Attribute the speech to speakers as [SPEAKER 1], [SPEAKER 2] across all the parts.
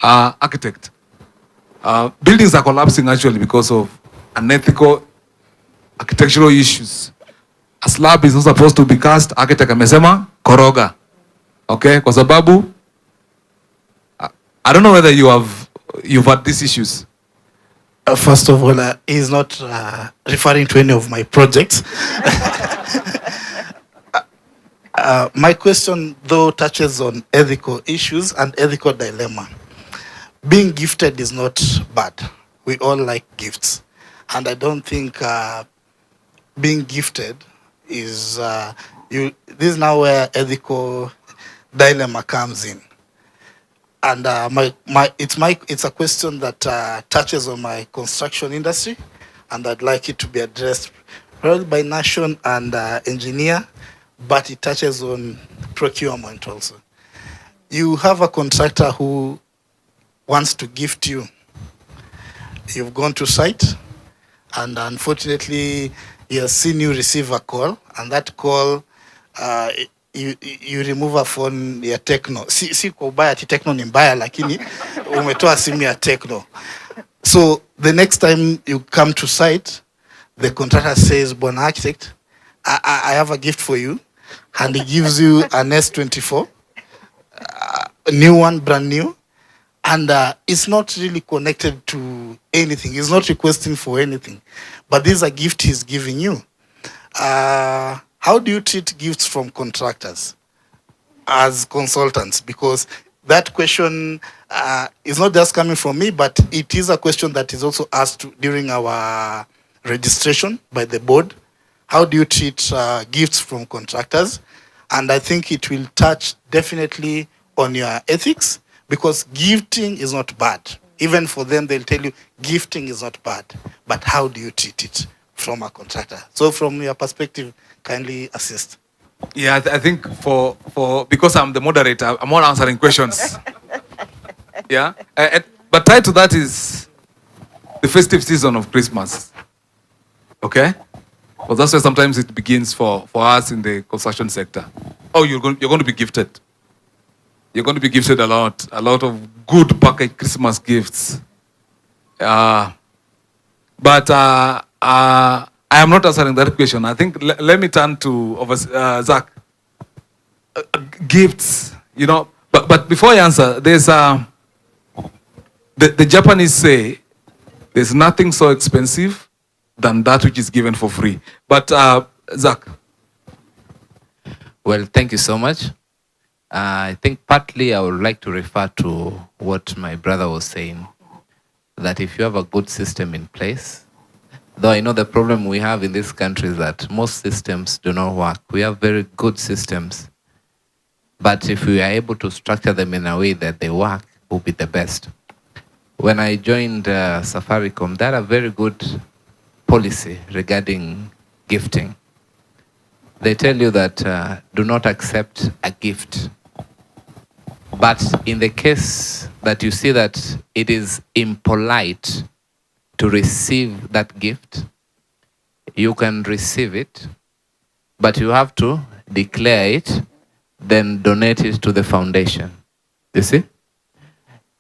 [SPEAKER 1] architect. Buildings are collapsing actually because of unethical architectural issues. A slab is not supposed to be cast, architect amesema koroga. Okay, kwa sababu I don't know whether you've had these issues.
[SPEAKER 2] First of all, he's not referring to any of my projects. My question, though, touches on ethical issues and ethical dilemma. Being gifted is not bad. We all like gifts. And I don't think being gifted is, this is now where ethical dilemma comes in. And it's a question that touches on my construction industry, and I'd like it to be addressed probably by nation and engineer, but it touches on procurement also. You have a contractor who wants to gift you. You've gone to site, and unfortunately, he has seen you receive a call, and that call, you remove a phone ya Techno. Si kwa ubaya ati Techno ni mbaya, lakini umetoa simu ya Techno. So the next time you come to site, the contractor says, "Bwana architect, I have a gift for you," and he gives you an S24, new one, brand new, and it's not really connected to anything. He's not requesting for anything, but this is a gift he's giving you. How do you treat gifts from contractors as consultants? Because that question is not just coming from me, but it is a question that is also asked during our registration by the board. How do you treat gifts from contractors? And I think it will touch definitely on your ethics, because gifting is not bad. Even for them, they'll tell you gifting is not bad. But how do you treat it from a contractor? So from your perspective, kindly assist.
[SPEAKER 1] Yeah, I think for because I'm the moderator, I'm not answering questions. Yeah, but tied to that is the festive season of Christmas. Okay, well that's where sometimes it begins for us in the construction sector. Oh, you're going to be gifted. You're going to be gifted a lot of good packaged Christmas gifts. But I am not answering that question. I think let me turn to Zach. Gifts, but before I answer, there's the Japanese say there's nothing so expensive than that which is given for free. But Zach.
[SPEAKER 3] Well, thank you so much. I think partly I would like to refer to what my brother was saying, that if you have a good system in place, though I know the problem we have in this country is that most systems do not work. We have very good systems, but if we are able to structure them in a way that they work, will be the best. When I joined Safaricom, they had a very good policy regarding gifting. They tell you that do not accept a gift. But in the case that you see that it is impolite to receive that gift, you can receive it, but you have to declare it, then donate it to the foundation. You see?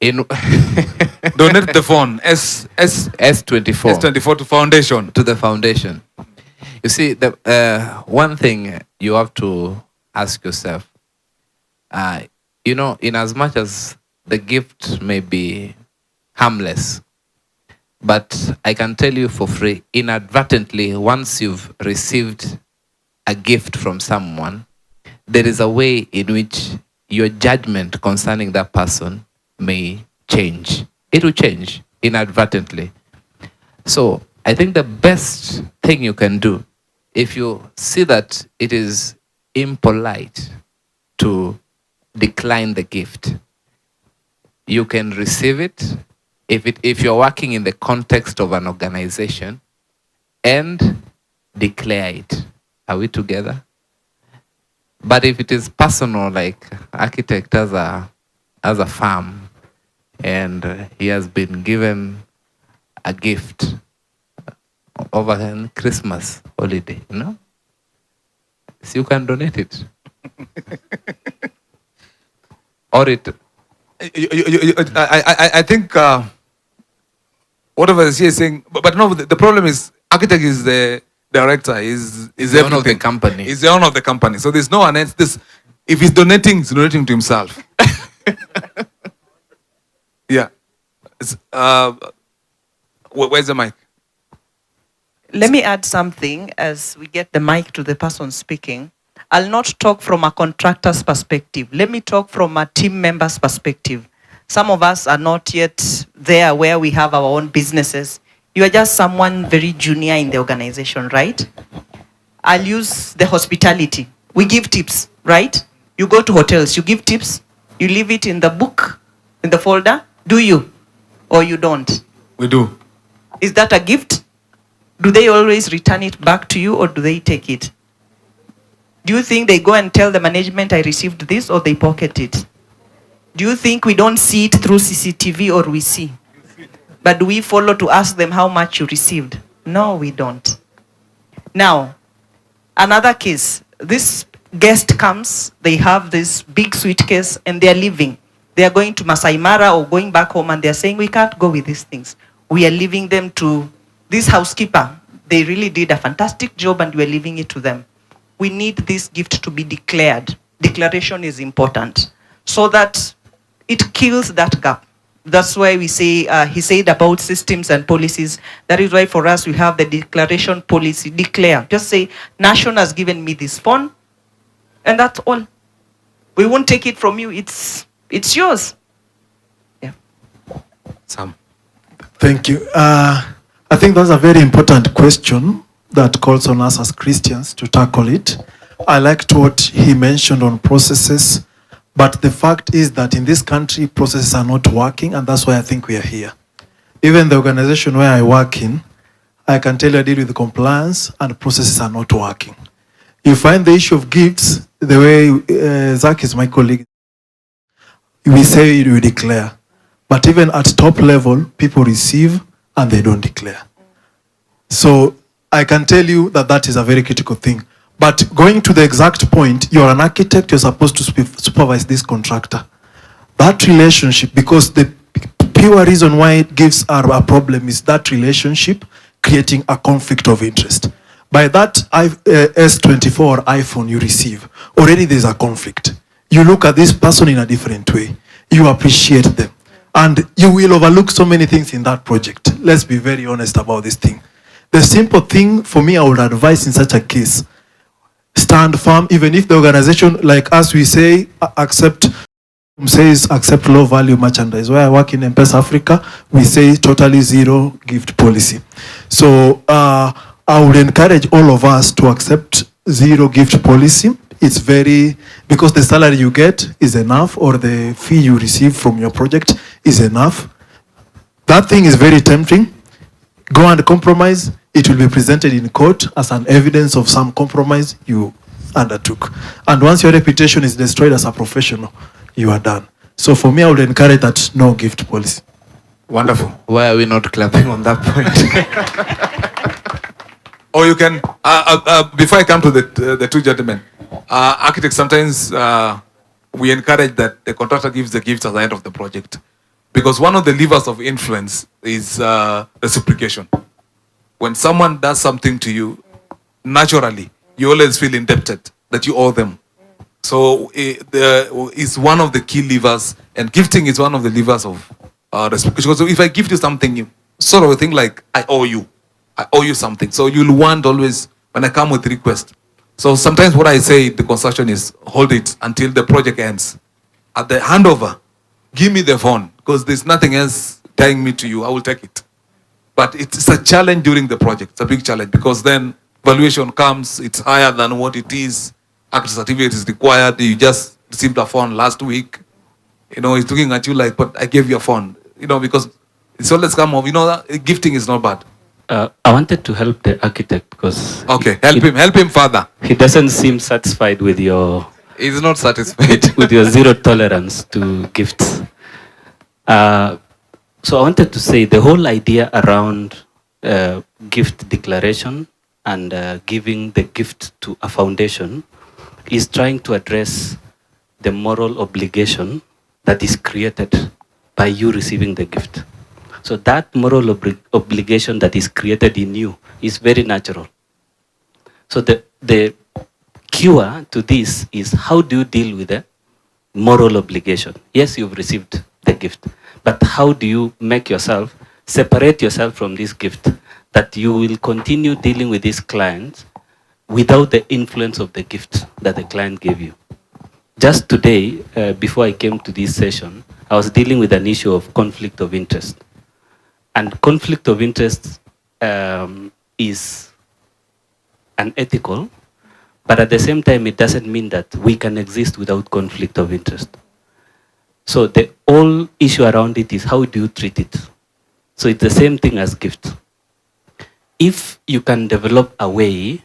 [SPEAKER 1] Donate the phone, S24. S24 to foundation.
[SPEAKER 3] To the foundation. You see, the one thing you have to ask yourself, in as much as the gift may be harmless, but I can tell you for free, inadvertently, once you've received a gift from someone, there is a way in which your judgment concerning that person may change. It will change inadvertently. So I think the best thing you can do, if you see that it is impolite to decline the gift, you can receive it if you're working in the context of an organization, and declare it. Are we together? But if it is personal, like architect has a farm, and he has been given a gift over Christmas holiday, so you can donate it. Or it.
[SPEAKER 1] I think whatever he is saying, but no, the problem is architect is the director, is
[SPEAKER 3] the owner of the
[SPEAKER 1] everything.
[SPEAKER 3] company.
[SPEAKER 1] He's the owner of the company. So there's no one else. This, if he's donating to himself. Yeah. It's, where's the mic?
[SPEAKER 4] Let me add something as we get the mic to the person speaking. I'll not talk from a contractor's perspective. Let me talk from a team member's perspective. Some of us are not yet there where we have our own businesses. You are just someone very junior in the organization, right? I'll use the hospitality. We give tips, right? You go to hotels, you give tips, you leave it in the book, in the folder. Do you? Or you don't?
[SPEAKER 1] We do.
[SPEAKER 4] Is that a gift? Do they always return it back to you or do they take it? Do you think they go and tell the management I received this or they pocket it? Do you think we don't see it through CCTV or we see? But do we follow to ask them how much you received? No, we don't. Now, another case. This guest comes, they have this big suitcase and they're leaving. They are going to Masai Mara or going back home and they're saying, we can't go with these things. We are leaving them to this housekeeper. They really did a fantastic job and we're leaving it to them. We need this gift to be declared. Declaration is important so that it kills that gap. That's why we say, he said about systems and policies. That is why for us we have the declaration policy. Declare. Just say, Nation has given me this phone, and that's all. We won't take it from you. It's yours. Yeah.
[SPEAKER 1] Sam.
[SPEAKER 5] Thank you. I think that's a very important question that calls on us as Christians to tackle it. I liked what he mentioned on processes, but the fact is that in this country, processes are not working, and that's why I think we are here. Even the organization where I work in, I can tell you I deal with compliance, and processes are not working. You find the issue of gifts, the way Zach is my colleague, we say we declare. But even at top level, people receive and they don't declare. So I can tell you that that is a very critical thing. But going to the exact point, you're an architect, you're supposed to supervise this contractor. That relationship, because the pure reason why gifts are a problem is that relationship creating a conflict of interest. By that S24 iPhone you receive, already there's a conflict. You look at this person in a different way. You appreciate them. And you will overlook so many things in that project. Let's be very honest about this thing. The simple thing for me, I would advise in such a case, stand firm, even if the organization, like us, we say, accept low value merchandise. Where I work in M-Pesa Africa, we say totally zero gift policy. So I would encourage all of us to accept zero gift policy. It's very, because the salary you get is enough, or the fee you receive from your project is enough. That thing is very tempting. Go and compromise. It will be presented in court as an evidence of some compromise you undertook. And once your reputation is destroyed as a professional, you are done. So for me, I would encourage that no gift policy.
[SPEAKER 1] Wonderful.
[SPEAKER 3] Why are we not clapping on that point?
[SPEAKER 1] Or you can, before I come to the two gentlemen, architects, sometimes we encourage that the contractor gives the gifts at the end of the project. Because one of the levers of influence is reciprocation. When someone does something to you, naturally, you always feel indebted, that you owe them. So it's one of the key levers, and gifting is one of the levers of reciprocation. So if I give you something, you sort of think like, I owe you something. So you'll want always, when I come with request. So sometimes what I say in the construction is, hold it until the project ends. At the handover, give me the phone, because there's nothing else tying me to you. I will take it. But it's a challenge during the project. It's a big challenge, because then valuation comes, it's higher than what it is. Architect certificate is required. You just received a phone last week. You know, he's looking at you like, but I gave you a phone. You know, because it's always come up. You know, that gifting is not bad.
[SPEAKER 6] I wanted to help the architect because...
[SPEAKER 1] Okay, help him further.
[SPEAKER 6] He doesn't seem satisfied with your...
[SPEAKER 3] He's not satisfied.
[SPEAKER 6] with your zero tolerance to gifts. So I wanted to say the whole idea around gift declaration and giving the gift to a foundation is trying to address the moral obligation that is created by you receiving the gift. So that moral obligation that is created in you is very natural. So the cure to this is, how do you deal with the moral obligation? Yes, you've received the gift, but how do you make yourself, separate yourself from this gift, that you will continue dealing with these clients without the influence of the gift that the client gave you? Just today, before I came to this session, I was dealing with an issue of conflict of interest. And conflict of interest is unethical, but at the same time, it doesn't mean that we can exist without conflict of interest. So the whole issue around it is, how do you treat it? So it's the same thing as gift. If you can develop a way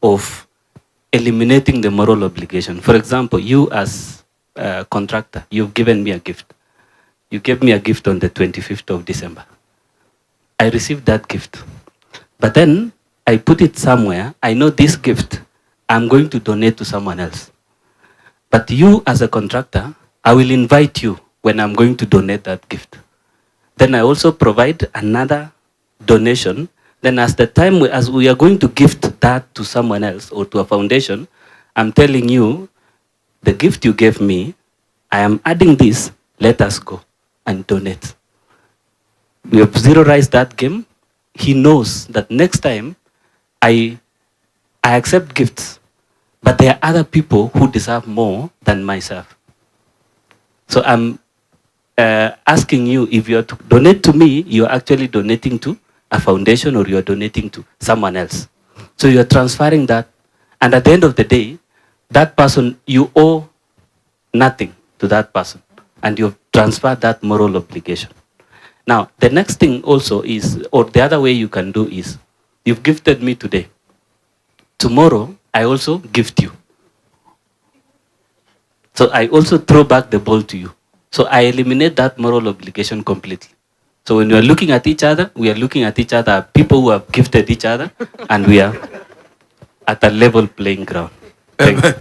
[SPEAKER 6] of eliminating the moral obligation, for example, you as a contractor, you've given me a gift. You gave me a gift on the 25th of December. I received that gift. But then I put it somewhere. I know this gift I'm going to donate to someone else. But you as a contractor, I will invite you when I'm going to donate that gift. Then I also provide another donation. Then as we are going to gift that to someone else or to a foundation, I'm telling you, the gift you gave me, I am adding this, let us go and donate. We have zeroized that game. He knows that next time I accept gifts, but there are other people who deserve more than myself. So I'm asking you, if you are to donate to me, you're actually donating to a foundation or you're donating to someone else. So you're transferring that. And at the end of the day, that person, you owe nothing to that person. And you've transferred that moral obligation. Now, the next thing also is, or the other way you can do is, you've gifted me today. Tomorrow, I also gift you. So I also throw back the ball to you. So I eliminate that moral obligation completely. So when we are looking at each other, we are looking at each other, people who have gifted each other, and we are at a level playing ground. Thank you.